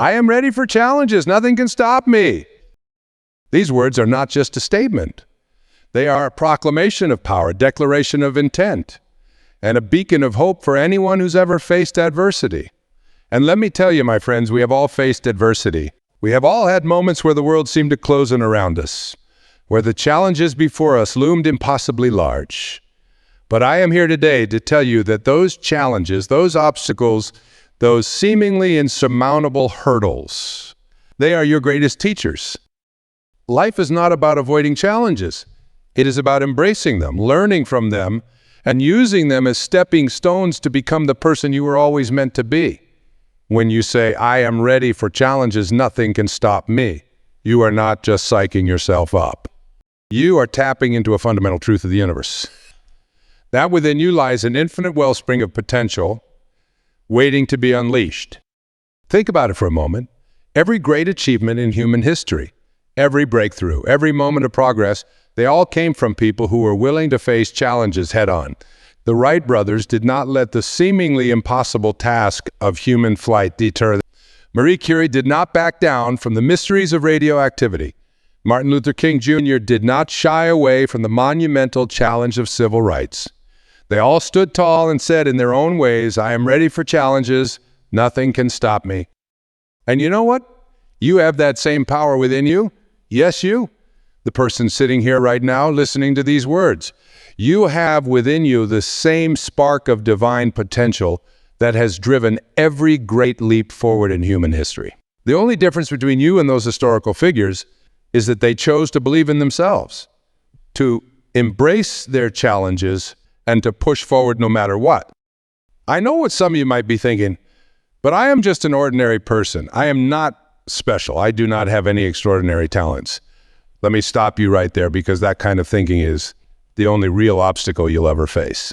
I am ready for challenges. Nothing can stop me. These words are not just a statement. They are a proclamation of power, a declaration of intent, and a beacon of hope for anyone who's ever faced adversity. And let me tell you, my friends, we have all faced adversity. We have all had moments where the world seemed to close in around us, where the challenges before us loomed impossibly large. But I am here today to tell you that those challenges, those obstacles, those seemingly insurmountable hurdles, they are your greatest teachers. Life is not about avoiding challenges. It is about embracing them, learning from them, and using them as stepping stones to become the person you were always meant to be. When you say, I am ready for challenges, nothing can stop me, you are not just psyching yourself up. You are tapping into a fundamental truth of the universe. That within you lies an infinite wellspring of potential waiting to be unleashed. Think about it for a moment. Every great achievement in human history, every breakthrough, every moment of progress, they all came from people who were willing to face challenges head-on. The Wright brothers did not let the seemingly impossible task of human flight deter them. Marie Curie did not back down from the mysteries of radioactivity. Martin Luther King Jr. did not shy away from the monumental challenge of civil rights. They all stood tall and said in their own ways, I am ready for challenges. Nothing can stop me. And you know what? You have that same power within you. Yes, you. The person sitting here right now listening to these words. You have within you the same spark of divine potential that has driven every great leap forward in human history. The only difference between you and those historical figures is that they chose to believe in themselves, to embrace their challenges, and to push forward no matter what. I know what some of you might be thinking, but I am just an ordinary person. I am not special. I do not have any extraordinary talents. Let me stop you right there, because that kind of thinking is the only real obstacle you'll ever face.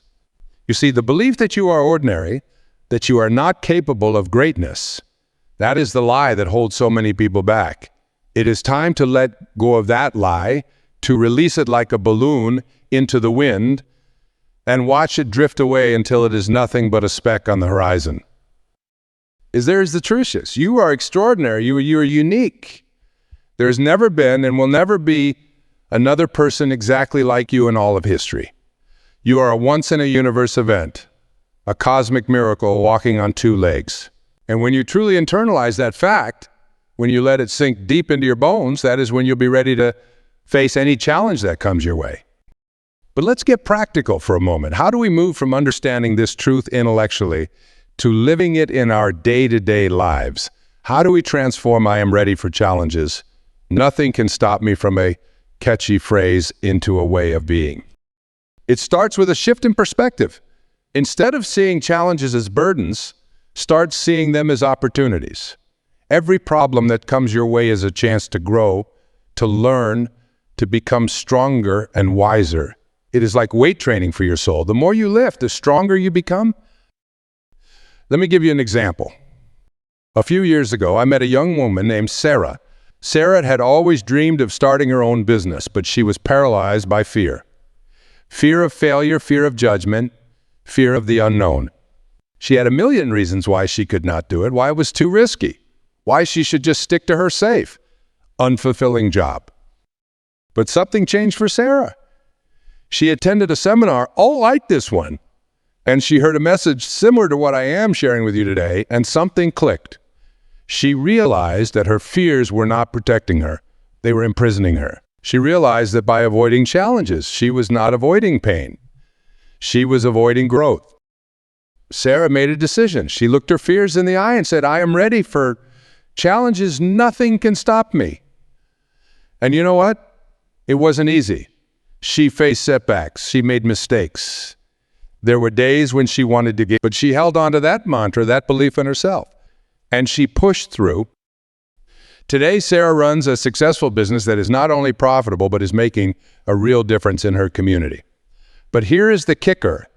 You see, the belief that you are ordinary, that you are not capable of greatness, that is the lie that holds so many people back. It is time to let go of that lie, to release it like a balloon into the wind, and watch it drift away until it is nothing but a speck on the horizon. There's the truth is, you are extraordinary, you are unique. There's never been and will never be another person exactly like you in all of history. You are a once-in-a-universe event, a cosmic miracle walking on two legs. And when you truly internalize that fact, when you let it sink deep into your bones, that is when you'll be ready to face any challenge that comes your way. But let's get practical for a moment. How do we move from understanding this truth intellectually to living it in our day-to-day lives? How do we transform I am ready for challenges? Nothing can stop me from a catchy phrase into a way of being. It starts with a shift in perspective. Instead of seeing challenges as burdens, start seeing them as opportunities. Every problem that comes your way is a chance to grow, to learn, to become stronger and wiser. It is like weight training for your soul. The more you lift, the stronger you become. Let me give you an example. A few years ago, I met a young woman named Sarah. Sarah had always dreamed of starting her own business, but she was paralyzed by fear. Fear of failure, fear of judgment, fear of the unknown. She had a million reasons why she could not do it, why it was too risky, why she should just stick to her safe, unfulfilling job. But something changed for Sarah. She attended a seminar all like this one, and she heard a message similar to what I am sharing with you today, and something clicked. She realized that her fears were not protecting her. They were imprisoning her. She realized that by avoiding challenges, she was not avoiding pain. She was avoiding growth. Sarah made a decision. She looked her fears in the eye and said, I am ready for challenges. Nothing can stop me. And you know what? It wasn't easy. She faced setbacks. She made mistakes. There were days when she wanted to give, but she held on to that mantra, that belief in herself, and she pushed through. Today, Sarah runs a successful business that is not only profitable, but is making a real difference in her community. But here is the kicker.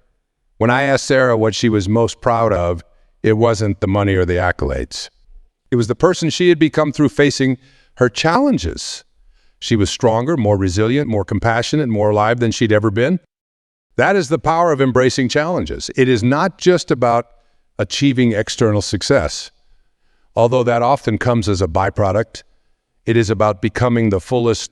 When I asked Sarah what she was most proud of, it wasn't the money or the accolades. It was the person she had become through facing her challenges. She was stronger, more resilient, more compassionate, more alive than she'd ever been. That is the power of embracing challenges. It is not just about achieving external success. Although that often comes as a byproduct, it is about becoming the fullest,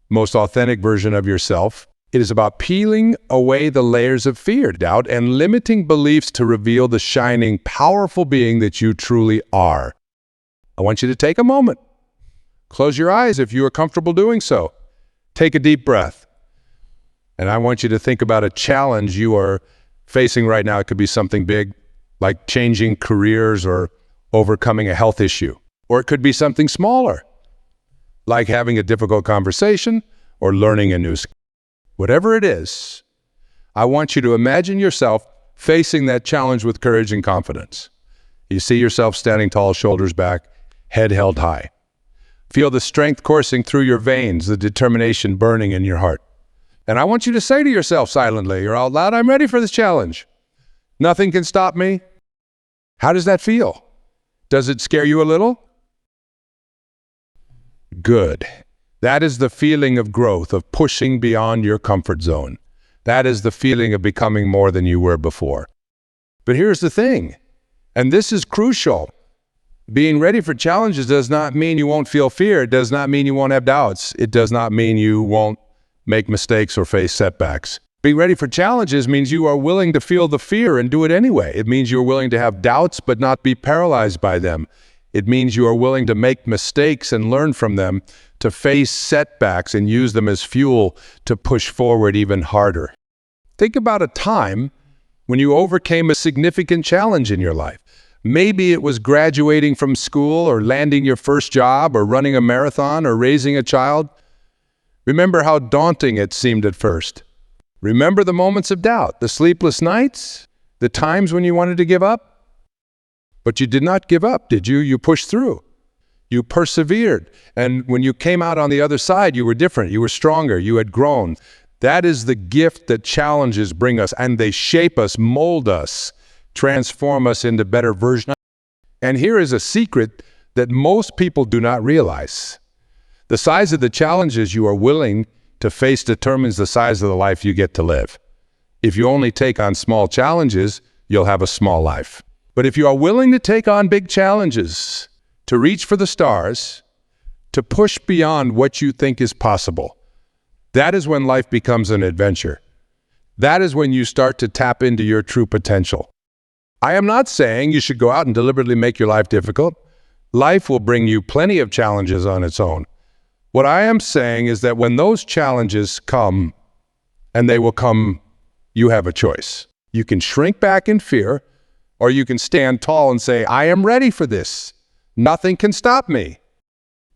most authentic version of yourself. It is about peeling away the layers of fear, doubt, and limiting beliefs to reveal the shining, powerful being that you truly are. I want you to take a moment. Close your eyes if you are comfortable doing so. Take a deep breath. And I want you to think about a challenge you are facing right now. It could be something big, like changing careers or overcoming a health issue. Or it could be something smaller, like having a difficult conversation or learning a new skill. Whatever it is, I want you to imagine yourself facing that challenge with courage and confidence. You see yourself standing tall, shoulders back, head held high. Feel the strength coursing through your veins, the determination burning in your heart. And I want you to say to yourself silently or out loud, I'm ready for this challenge. Nothing can stop me. How does that feel? Does it scare you a little? Good. That is the feeling of growth, of pushing beyond your comfort zone. That is the feeling of becoming more than you were before. But here's the thing, and this is crucial. Being ready for challenges does not mean you won't feel fear. It does not mean you won't have doubts. It does not mean you won't make mistakes or face setbacks. Being ready for challenges means you are willing to feel the fear and do it anyway. It means you're willing to have doubts but not be paralyzed by them. It means you are willing to make mistakes and learn from them, to face setbacks and use them as fuel to push forward even harder. Think about a time when you overcame a significant challenge in your life. Maybe it was graduating from school or landing your first job or running a marathon or raising a child. Remember how daunting it seemed at first. Remember the moments of doubt, the sleepless nights, the times when you wanted to give up? But you did not give up, did you? You pushed through. You persevered. And when you came out on the other side, you were different. You were stronger. You had grown. That is the gift that challenges bring us, and they shape us, mold us, transform us into better versions. And here is a secret that most people do not realize. The size of the challenges you are willing to face determines the size of the life you get to live. If you only take on small challenges, you'll have a small life. But if you are willing to take on big challenges, to reach for the stars, to push beyond what you think is possible, that is when life becomes an adventure. That is when you start to tap into your true potential. I am not saying you should go out and deliberately make your life difficult. Life will bring you plenty of challenges on its own. What I am saying is that when those challenges come, and they will come, you have a choice. You can shrink back in fear, or you can stand tall and say, I am ready for this. Nothing can stop me.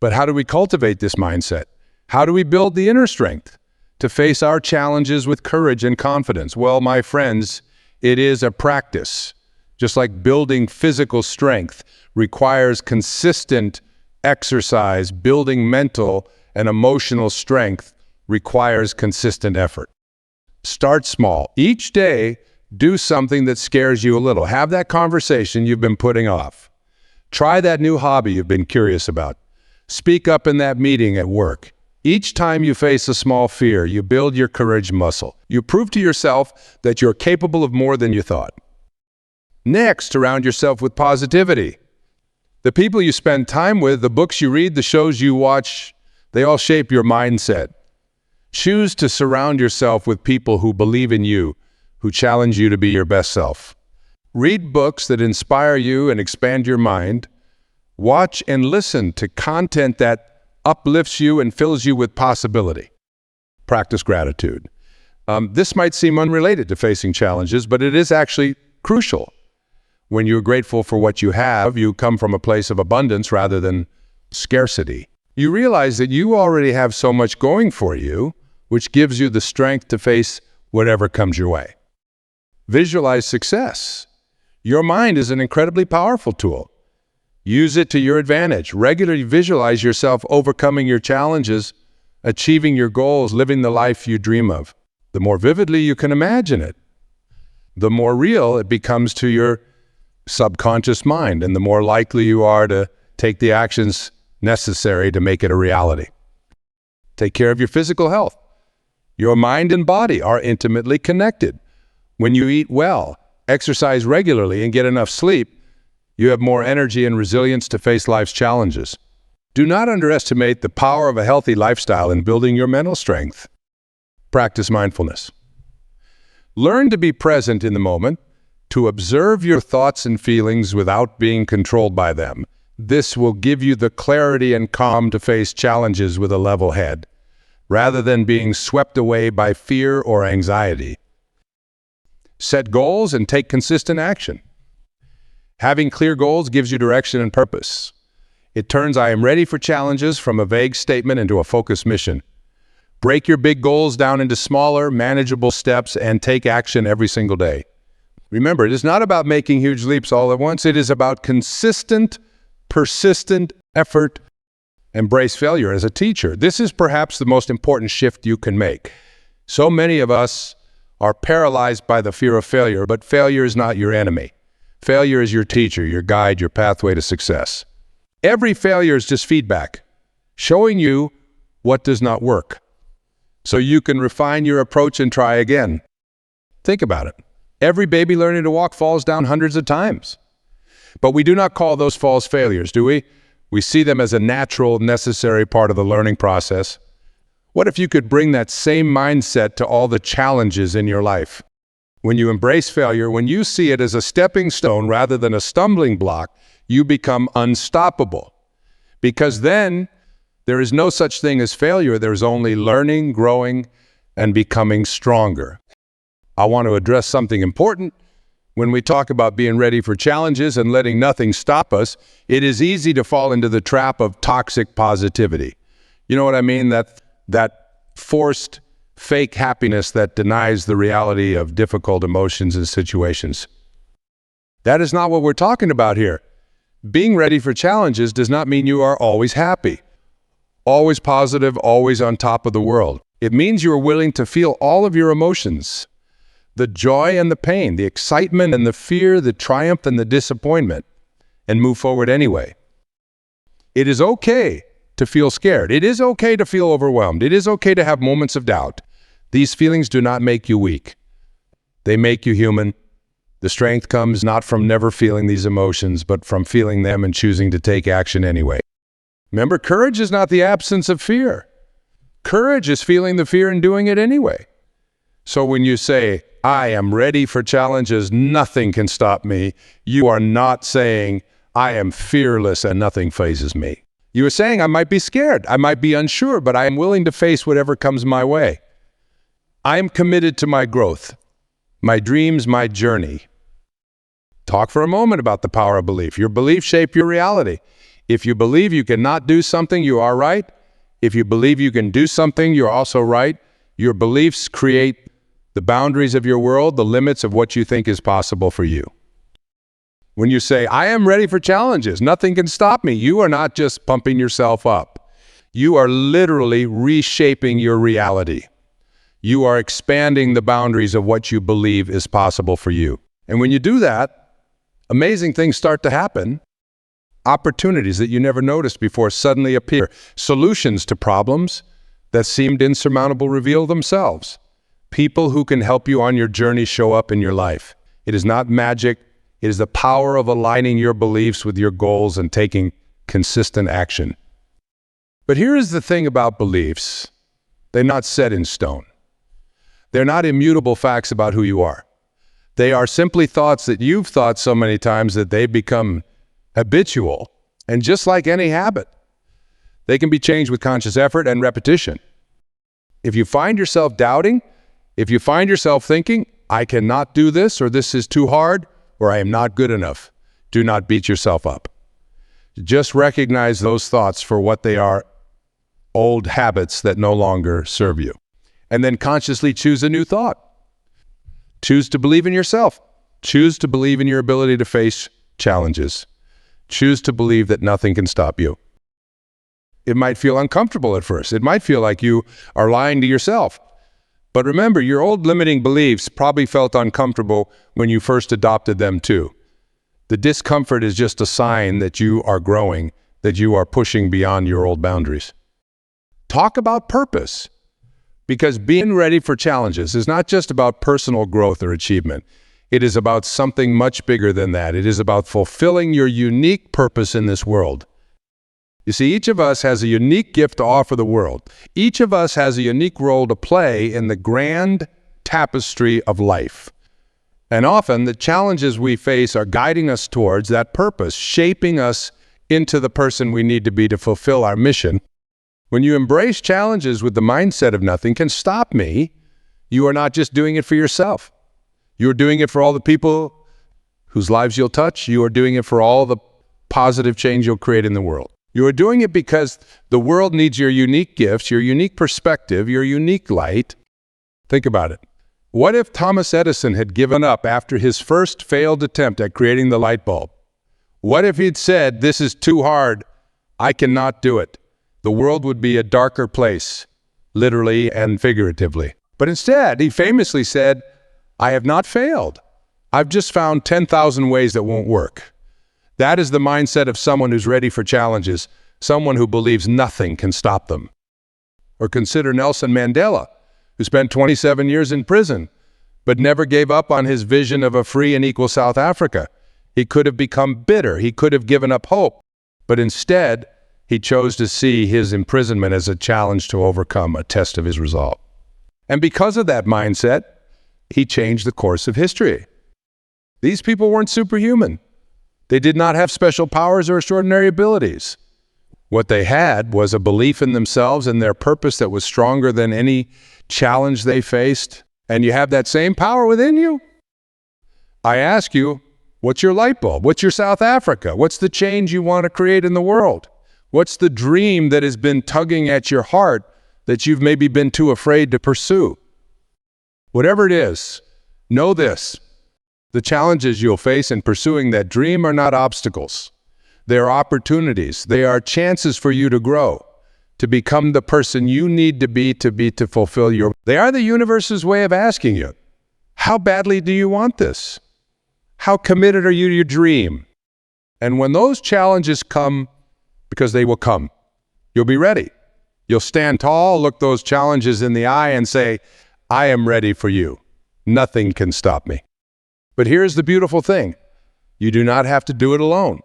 But how do we cultivate this mindset? How do we build the inner strength to face our challenges with courage and confidence? Well, my friends, it is a practice. Just like building physical strength requires consistent exercise, building mental and emotional strength requires consistent effort. Start small. Each day, do something that scares you a little. Have that conversation you've been putting off. Try that new hobby you've been curious about. Speak up in that meeting at work. Each time you face a small fear, you build your courage muscle. You prove to yourself that you're capable of more than you thought. Next, surround yourself with positivity. The people you spend time with, the books you read, the shows you watch, they all shape your mindset. Choose to surround yourself with people who believe in you, who challenge you to be your best self. Read books that inspire you and expand your mind. Watch and listen to content that uplifts you and fills you with possibility. Practice gratitude. This might seem unrelated to facing challenges, but it is actually crucial. When you're grateful for what you have, you come from a place of abundance rather than scarcity. You realize that you already have so much going for you, which gives you the strength to face whatever comes your way. Visualize success. Your mind is an incredibly powerful tool. Use it to your advantage. Regularly visualize yourself overcoming your challenges, achieving your goals, living the life you dream of. The more vividly you can imagine it, the more real it becomes to your subconscious mind, and the more likely you are to take the actions necessary to make it a reality. Take care of your physical health. Your mind and body are intimately connected. When you eat well, exercise regularly, and get enough sleep, You have more energy and resilience to face life's challenges. Do not underestimate the power of a healthy lifestyle in building your mental strength. Practice mindfulness. Learn to be present in the moment, to observe your thoughts and feelings without being controlled by them. This will give you the clarity and calm to face challenges with a level head, rather than being swept away by fear or anxiety. Set goals and take consistent action. Having clear goals gives you direction and purpose. It turns "I am ready for challenges" from a vague statement into a focused mission. Break your big goals down into smaller, manageable steps and take action every single day. Remember, it is not about making huge leaps all at once. It is about consistent, persistent effort. Embrace failure as a teacher. This is perhaps the most important shift you can make. So many of us are paralyzed by the fear of failure, but failure is not your enemy. Failure is your teacher, your guide, your pathway to success. Every failure is just feedback, showing you what does not work, so you can refine your approach and try again. Think about it. Every baby learning to walk falls down hundreds of times. But we do not call those falls failures, do we? We see them as a natural, necessary part of the learning process. What if you could bring that same mindset to all the challenges in your life? When you embrace failure, when you see it as a stepping stone rather than a stumbling block, you become unstoppable. Because then, there is no such thing as failure. There's only learning, growing, and becoming stronger. I want to address something important. When we talk about being ready for challenges and letting nothing stop us, it is easy to fall into the trap of toxic positivity. You know what I mean? That forced, fake happiness that denies the reality of difficult emotions and situations. That is not what we're talking about here. Being ready for challenges does not mean you are always happy, always positive, always on top of the world. It means you are willing to feel all of your emotions, the joy and the pain, the excitement and the fear, the triumph and the disappointment, and move forward anyway. It is okay to feel scared. It is okay to feel overwhelmed. It is okay to have moments of doubt. These feelings do not make you weak. They make you human. The strength comes not from never feeling these emotions, but from feeling them and choosing to take action anyway. Remember, courage is not the absence of fear. Courage is feeling the fear and doing it anyway. So when you say, "I am ready for challenges, nothing can stop me," you are not saying, "I am fearless and nothing phases me." You are saying, "I might be scared, I might be unsure, but I am willing to face whatever comes my way. I am committed to my growth, my dreams, my journey." Talk for a moment about the power of belief. Your beliefs shape your reality. If you believe you cannot do something, you are right. If you believe you can do something, you're also right. Your beliefs create the boundaries of your world, the limits of what you think is possible for you. When you say, "I am ready for challenges, nothing can stop me," you are not just pumping yourself up. You are literally reshaping your reality. You are expanding the boundaries of what you believe is possible for you. And when you do that, amazing things start to happen. Opportunities that you never noticed before suddenly appear. Solutions to problems that seemed insurmountable reveal themselves. People who can help you on your journey show up in your life. It is not magic. It is the power of aligning your beliefs with your goals and taking consistent action. But here is the thing about beliefs. They're not set in stone. They're not immutable facts about who you are. They are simply thoughts that you've thought so many times that they become habitual. And just like any habit, they can be changed with conscious effort and repetition. If you find yourself doubting, if you find yourself thinking, "I cannot do this," or "this is too hard," or "I am not good enough," do not beat yourself up. Just recognize those thoughts for what they are, old habits that no longer serve you. And then consciously choose a new thought. Choose to believe in yourself. Choose to believe in your ability to face challenges. Choose to believe that nothing can stop you. It might feel uncomfortable at first. It might feel like you are lying to yourself. But remember, your old limiting beliefs probably felt uncomfortable when you first adopted them too. The discomfort is just a sign that you are growing, that you are pushing beyond your old boundaries. Talk about purpose, because being ready for challenges is not just about personal growth or achievement. It is about something much bigger than that. It is about fulfilling your unique purpose in this world. You see, each of us has a unique gift to offer the world. Each of us has a unique role to play in the grand tapestry of life. And often, the challenges we face are guiding us towards that purpose, shaping us into the person we need to be to fulfill our mission. When you embrace challenges with the mindset of nothing can stop me, you are not just doing it for yourself. You are doing it for all the people whose lives you'll touch. You are doing it for all the positive change you'll create in the world. You are doing it because the world needs your unique gifts, your unique perspective, your unique light. Think about it. What if Thomas Edison had given up after his first failed attempt at creating the light bulb? What if he'd said, "This is too hard, I cannot do it"? The world would be a darker place, literally and figuratively. But instead, he famously said, "I have not failed. I've just found 10,000 ways that won't work." That is the mindset of someone who's ready for challenges, someone who believes nothing can stop them. Or consider Nelson Mandela, who spent 27 years in prison, but never gave up on his vision of a free and equal South Africa. He could have become bitter. He could have given up hope. But instead, he chose to see his imprisonment as a challenge to overcome, a test of his resolve. And because of that mindset, he changed the course of history. These people weren't superhuman. They did not have special powers or extraordinary abilities. What they had was a belief in themselves and their purpose that was stronger than any challenge they faced. And you have that same power within you. I ask you, what's your light bulb? What's your South Africa? What's the change you want to create in the world? What's the dream that has been tugging at your heart that you've maybe been too afraid to pursue? Whatever it is, know this. The challenges you'll face in pursuing that dream are not obstacles. They are opportunities. They are chances for you to grow, to become the person you need to be to fulfill your... They are the universe's way of asking you, how badly do you want this? How committed are you to your dream? And when those challenges come, because they will come, you'll be ready. You'll stand tall, look those challenges in the eye and say, I am ready for you. Nothing can stop me. But here's the beautiful thing. You do not have to do it alone.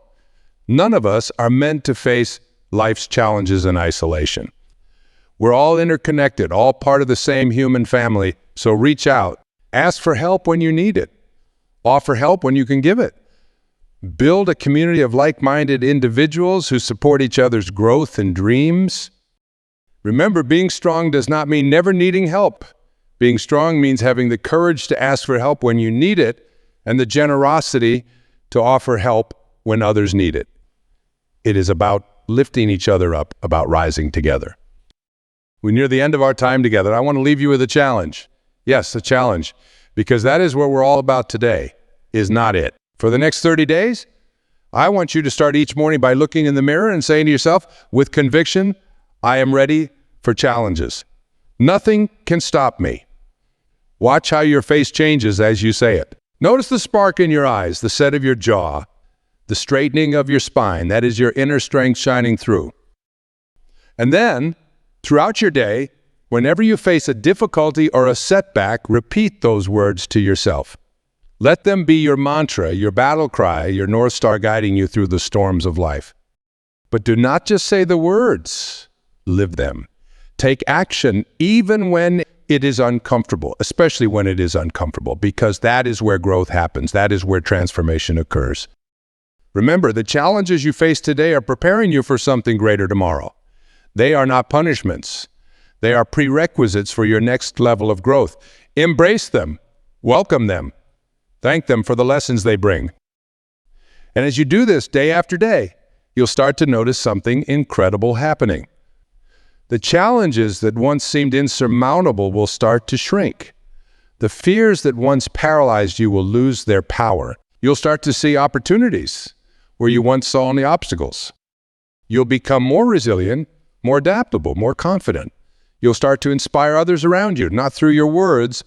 None of us are meant to face life's challenges in isolation. We're all interconnected, all part of the same human family, so reach out. Ask for help when you need it. Offer help when you can give it. Build a community of like-minded individuals who support each other's growth and dreams. Remember, being strong does not mean never needing help. Being strong means having the courage to ask for help when you need it and the generosity to offer help when others need it. It is about lifting each other up, about rising together. We're near the end of our time together. I want to leave you with a challenge. Yes, a challenge, because that is what we're all about today, is not it. For the next 30 days, I want you to start each morning by looking in the mirror and saying to yourself, with conviction, I am ready for challenges. Nothing can stop me. Watch how your face changes as you say it. Notice the spark in your eyes, the set of your jaw, the straightening of your spine. That is your inner strength shining through. And then, throughout your day, whenever you face a difficulty or a setback, repeat those words to yourself. Let them be your mantra, your battle cry, your North Star guiding you through the storms of life. But do not just say the words, live them. Take action even when it is uncomfortable, especially when it is uncomfortable, because that is where growth happens. That is where transformation occurs. Remember, the challenges you face today are preparing you for something greater tomorrow. They are not punishments. They are prerequisites for your next level of growth. Embrace them. Welcome them. Thank them for the lessons they bring. And as you do this day after day, you'll start to notice something incredible happening. The challenges that once seemed insurmountable will start to shrink. The fears that once paralyzed you will lose their power. You'll start to see opportunities where you once saw only obstacles. You'll become more resilient, more adaptable, more confident. You'll start to inspire others around you, not through your words,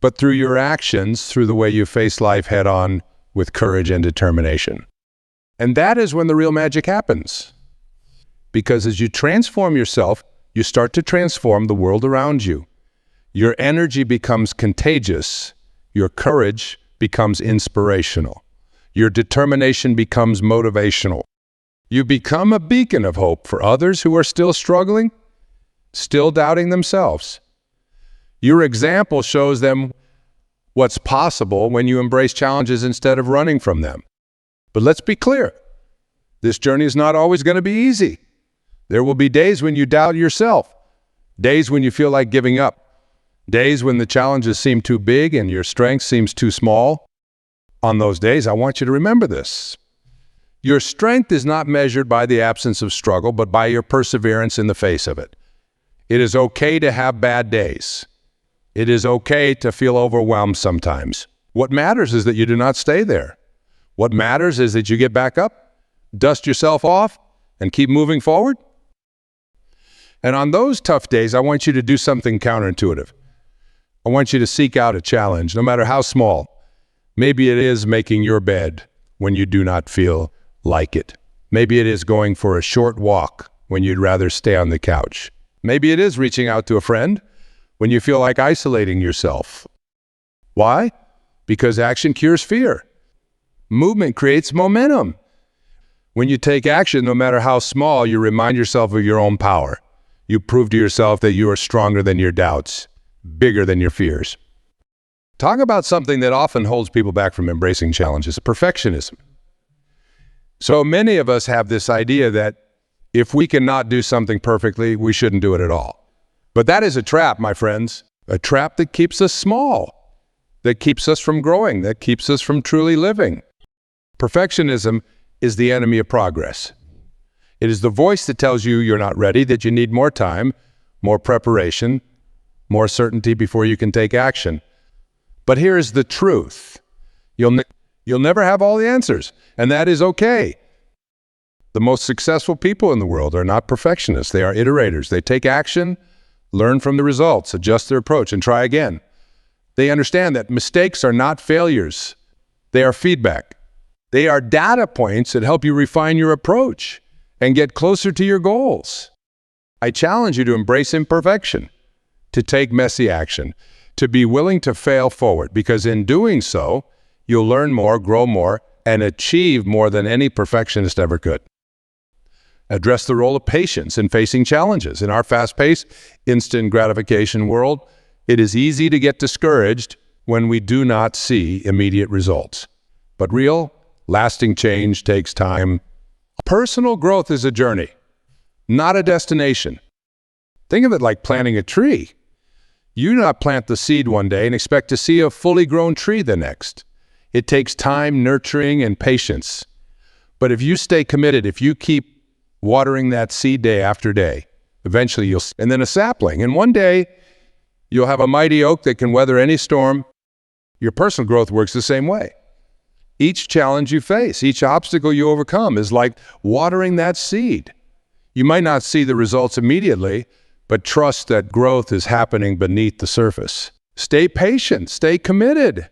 but through your actions, through the way you face life head-on with courage and determination. And that is when the real magic happens. Because as you transform yourself, you start to transform the world around you. Your energy becomes contagious. Your courage becomes inspirational. Your determination becomes motivational. You become a beacon of hope for others who are still struggling, still doubting themselves. Your example shows them what's possible when you embrace challenges instead of running from them. But let's be clear, this journey is not always going to be easy. There will be days when you doubt yourself, days when you feel like giving up, days when the challenges seem too big and your strength seems too small. On those days, I want you to remember this. Your strength is not measured by the absence of struggle, but by your perseverance in the face of it. It is okay to have bad days. It is okay to feel overwhelmed sometimes. What matters is that you do not stay there. What matters is that you get back up, dust yourself off, and keep moving forward. And on those tough days, I want you to do something counterintuitive. I want you to seek out a challenge, no matter how small. Maybe it is making your bed when you do not feel like it. Maybe it is going for a short walk when you'd rather stay on the couch. Maybe it is reaching out to a friend when you feel like isolating yourself. Why? Because action cures fear. Movement creates momentum. When you take action, no matter how small, you remind yourself of your own power. You prove to yourself that you are stronger than your doubts, bigger than your fears. Talk about something that often holds people back from embracing challenges: perfectionism. So many of us have this idea that if we cannot do something perfectly, we shouldn't do it at all. But that is a trap, my friends, a trap that keeps us small, that keeps us from growing, that keeps us from truly living. Perfectionism is the enemy of progress. It is the voice that tells you you're not ready, that you need more time, more preparation, more certainty before you can take action. But here's the truth. You'll never have all the answers, and that is okay. The most successful people in the world are not perfectionists. They are iterators. They take action, learn from the results, adjust their approach, and try again. They understand that mistakes are not failures. They are feedback. They are data points that help you refine your approach and get closer to your goals. I challenge you to embrace imperfection, to take messy action, to be willing to fail forward, because in doing so, you'll learn more, grow more, and achieve more than any perfectionist ever could. Address the role of patience in facing challenges. In our fast-paced, instant gratification world, it is easy to get discouraged when we do not see immediate results. But real, lasting change takes time. Personal growth is a journey, not a destination. Think of it like planting a tree. You do not plant the seed one day and expect to see a fully grown tree the next. It takes time, nurturing, and patience. But if you stay committed, if you keep watering that seed day after day, eventually and then a sapling, and one day you'll have a mighty oak that can weather any storm. Your personal growth works the same way. Each challenge you face, each obstacle you overcome is like watering that seed. You might not see the results immediately, but trust that growth is happening beneath the surface. Stay patient, stay committed,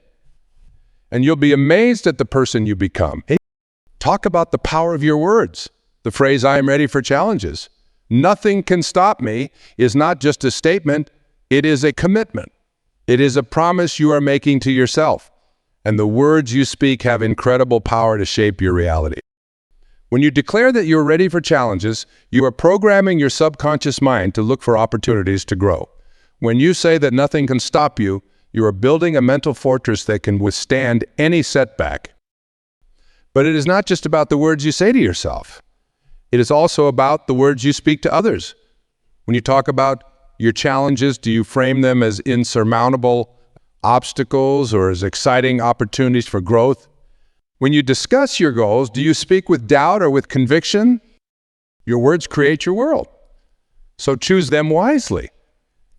and you'll be amazed at the person you become. Talk about the power of your words. The phrase, "I am ready for challenges. Nothing can stop me," is not just a statement, it is a commitment. It is a promise you are making to yourself. And the words you speak have incredible power to shape your reality. When you declare that you're ready for challenges, you are programming your subconscious mind to look for opportunities to grow. When you say that nothing can stop you, you are building a mental fortress that can withstand any setback. But it is not just about the words you say to yourself. It is also about the words you speak to others. When you talk about your challenges, do you frame them as insurmountable obstacles or as exciting opportunities for growth? When you discuss your goals, do you speak with doubt or with conviction? Your words create your world, so choose them wisely.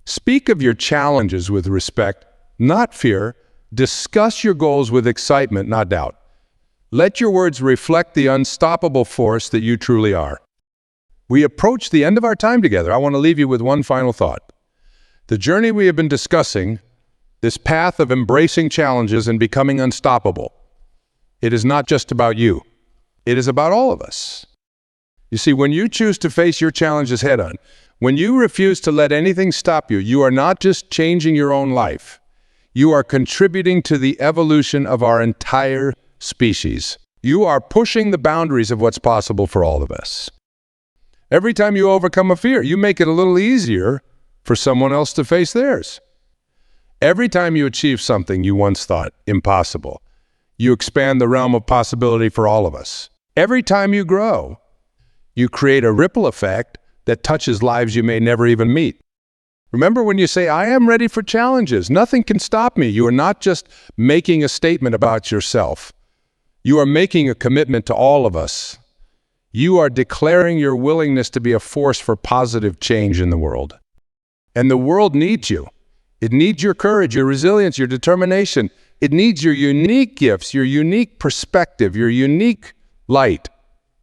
Speak of your challenges with respect, not fear. Discuss your goals with excitement, not doubt. Let your words reflect the unstoppable force that you truly are. We approach the end of our time together. I want to leave you with one final thought. The journey we have been discussing, this path of embracing challenges and becoming unstoppable, it is not just about you. It is about all of us. You see, when you choose to face your challenges head on, when you refuse to let anything stop you, you are not just changing your own life. You are contributing to the evolution of our entire species. You are pushing the boundaries of what's possible for all of us. Every time you overcome a fear, you make it a little easier for someone else to face theirs. Every time you achieve something you once thought impossible, you expand the realm of possibility for all of us. Every time you grow, you create a ripple effect that touches lives you may never even meet. Remember when you say, I am ready for challenges, nothing can stop me. You are not just making a statement about yourself. You are making a commitment to all of us. You are declaring your willingness to be a force for positive change in the world. And the world needs you. It needs your courage, your resilience, your determination. It needs your unique gifts, your unique perspective, your unique light.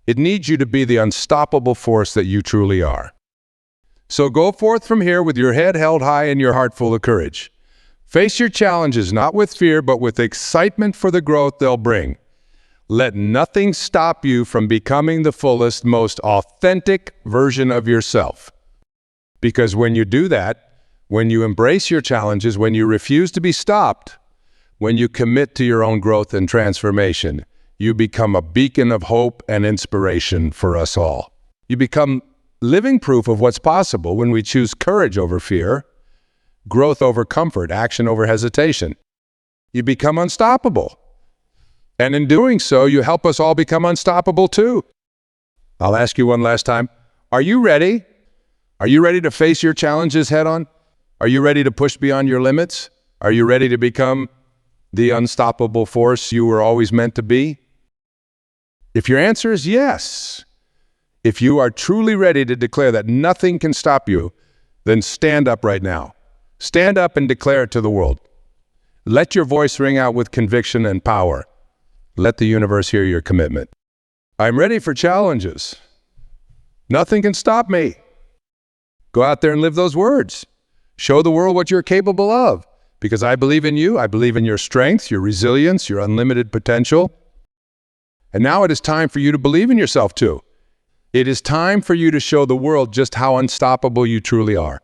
It needs you to be the unstoppable force that you truly are. So go forth from here with your head held high and your heart full of courage. Face your challenges not with fear, but with excitement for the growth they'll bring. Let nothing stop you from becoming the fullest, most authentic version of yourself. Because when you do that, when you embrace your challenges, when you refuse to be stopped, when you commit to your own growth and transformation, you become a beacon of hope and inspiration for us all. You become living proof of what's possible when we choose courage over fear, growth over comfort, action over hesitation. You become unstoppable. And in doing so, you help us all become unstoppable too. I'll ask you one last time. Are you ready? Are you ready to face your challenges head on? Are you ready to push beyond your limits? Are you ready to become the unstoppable force you were always meant to be? If your answer is yes, if you are truly ready to declare that nothing can stop you, then stand up right now. Stand up and declare it to the world. Let your voice ring out with conviction and power. Let the universe hear your commitment. I'm ready for challenges. Nothing can stop me. Go out there and live those words. Show the world what you're capable of. Because I believe in you. I believe in your strength, your resilience, your unlimited potential. And now it is time for you to believe in yourself too. It is time for you to show the world just how unstoppable you truly are.